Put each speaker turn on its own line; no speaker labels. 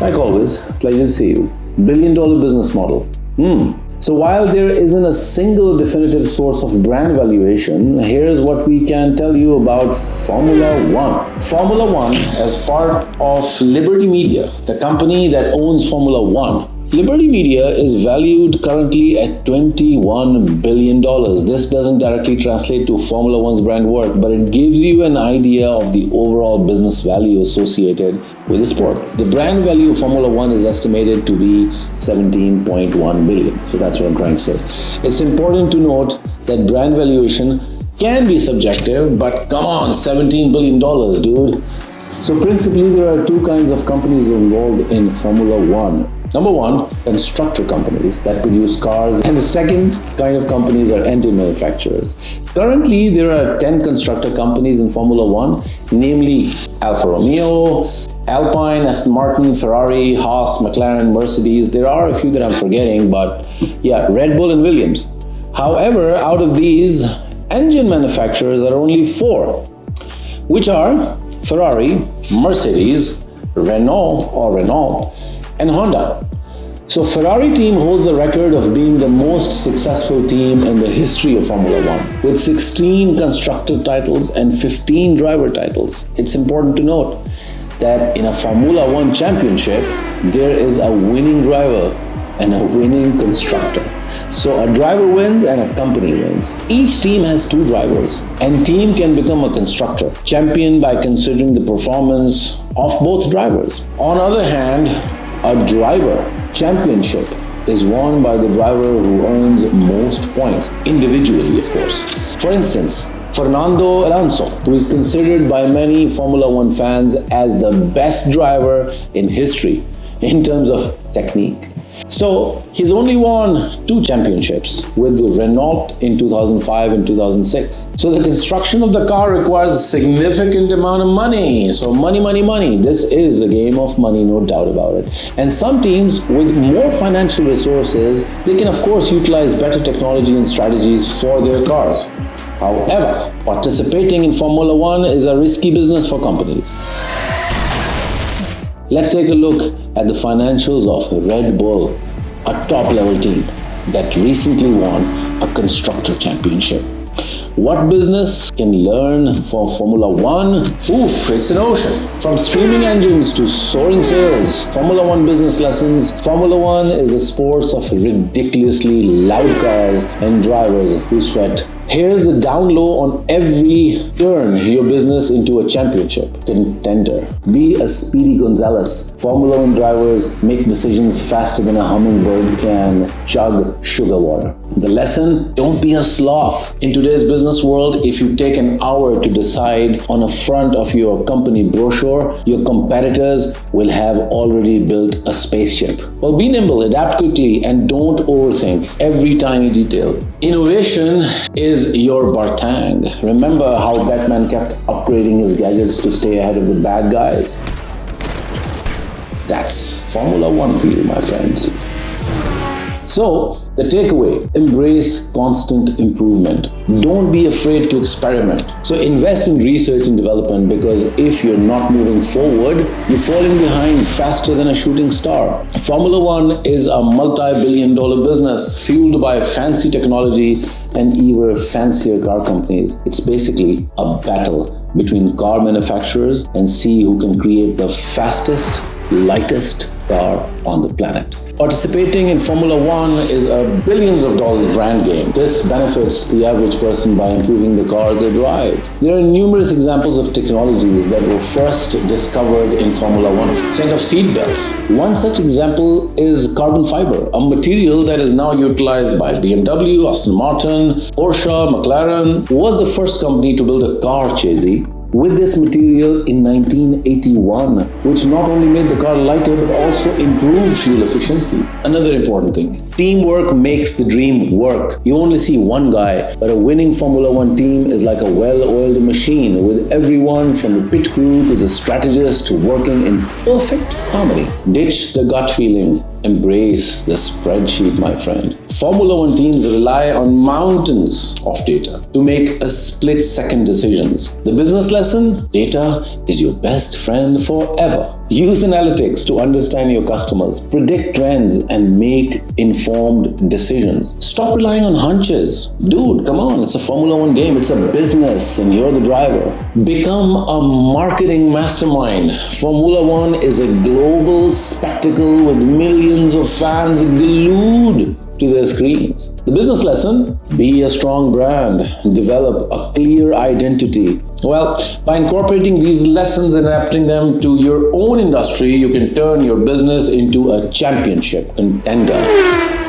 Like always, pleasure to see you. $1 billion business model. So while there isn't a single definitive source of brand valuation, here's what we can tell you about Formula One. Formula One, as part of Liberty Media, the company that owns Formula One. Liberty Media is valued currently at $21 billion. This doesn't directly translate to Formula One's brand worth, but it gives you an idea of the overall business value associated with the sport. The brand value of Formula One is estimated to be $17.1 billion. So that's what I'm trying to say. It's important to note that brand valuation can be subjective, but come on, $17 billion, dude. So principally, there are two kinds of companies involved in Formula One. Number one, constructor companies that produce cars, and the second kind of companies are engine manufacturers. Currently, there are 10 constructor companies in Formula One, namely Alfa Romeo, Alpine, Aston Martin, Ferrari, Haas, McLaren, Mercedes. There are a few that I'm forgetting, but yeah, Red Bull and Williams. However, out of these, engine manufacturers are only 4, which are Ferrari, Mercedes, Renault, and Honda. So Ferrari team holds the record of being the most successful team in the history of Formula One, with 16 constructor titles and 15 driver titles. It's important to note that in a Formula One championship, there is a winning driver and a winning constructor. So a driver wins and a company wins. Each team has 2 drivers, and team can become a constructor, champion by considering the performance of both drivers. On the other hand, a driver championship is won by the driver who earns most points, individually, of course. For instance, Fernando Alonso, who is considered by many Formula One fans as the best driver in history in terms of technique. So he's only won 2 championships with Renault in 2005 and 2006. So the construction of the car requires a significant amount of money. So money. This is a game of money, no doubt about it. And some teams with more financial resources, they can of course utilize better technology and strategies for their cars. However, participating in Formula One is a risky business for companies. Let's take a look at the financials of Red Bull, a top-level team that recently won a constructor championship. What business can learn from Formula One? Oof, it's an ocean. From screaming engines to soaring sales, Formula One business lessons. Formula One is a sport of ridiculously loud cars and drivers who sweat. Here's the down low on every turn your business into a championship contender. Be a Speedy Gonzalez. Formula One drivers make decisions faster than a hummingbird can chug sugar water. The lesson, don't be a sloth. In today's business world, if you take an hour to decide on a front of your company brochure, your competitors will have already built a spaceship. Well, be nimble, adapt quickly, and don't overthink every tiny detail. Innovation is your Bartang. Remember how Batman kept upgrading his gadgets to stay ahead of the bad guys? That's Formula One for you, my friends. So, the takeaway, embrace constant improvement. Don't be afraid to experiment. So invest in research and development, because if you're not moving forward, you're falling behind faster than a shooting star. Formula One is a multi-billion-dollar business fueled by fancy technology and even fancier car companies. It's basically a battle between car manufacturers and see who can create the fastest, lightest car on the planet. Participating in Formula One is a billions of dollars brand game. This benefits the average person by improving the car they drive. There are numerous examples of technologies that were first discovered in Formula One. Think of seat belts. One such example is carbon fiber, a material that is now utilized by BMW, Aston Martin, Porsche, McLaren. Was the first company to build a car chassis with this material in 1981, which not only made the car lighter but also improved fuel efficiency. Another important thing, teamwork makes the dream work. You only see one guy, but a winning Formula One team is like a well-oiled machine, with everyone from the pit crew to the strategist to working in perfect harmony. Ditch the gut feeling. Embrace the spreadsheet, my friend. Formula One teams rely on mountains of data to make a split-second decisions. The business lesson? Data is your best friend forever. Use analytics to understand your customers, predict trends, and make informed decisions. Stop relying on hunches. Dude, come on, it's a Formula One game. It's a business, and you're the driver. Become a marketing mastermind. Formula One is a global spectacle with millions of fans glued to their screens. The business lesson? Be a strong brand. Develop a clear identity. Well, by incorporating these lessons and adapting them to your own industry, you can turn your business into a championship contender.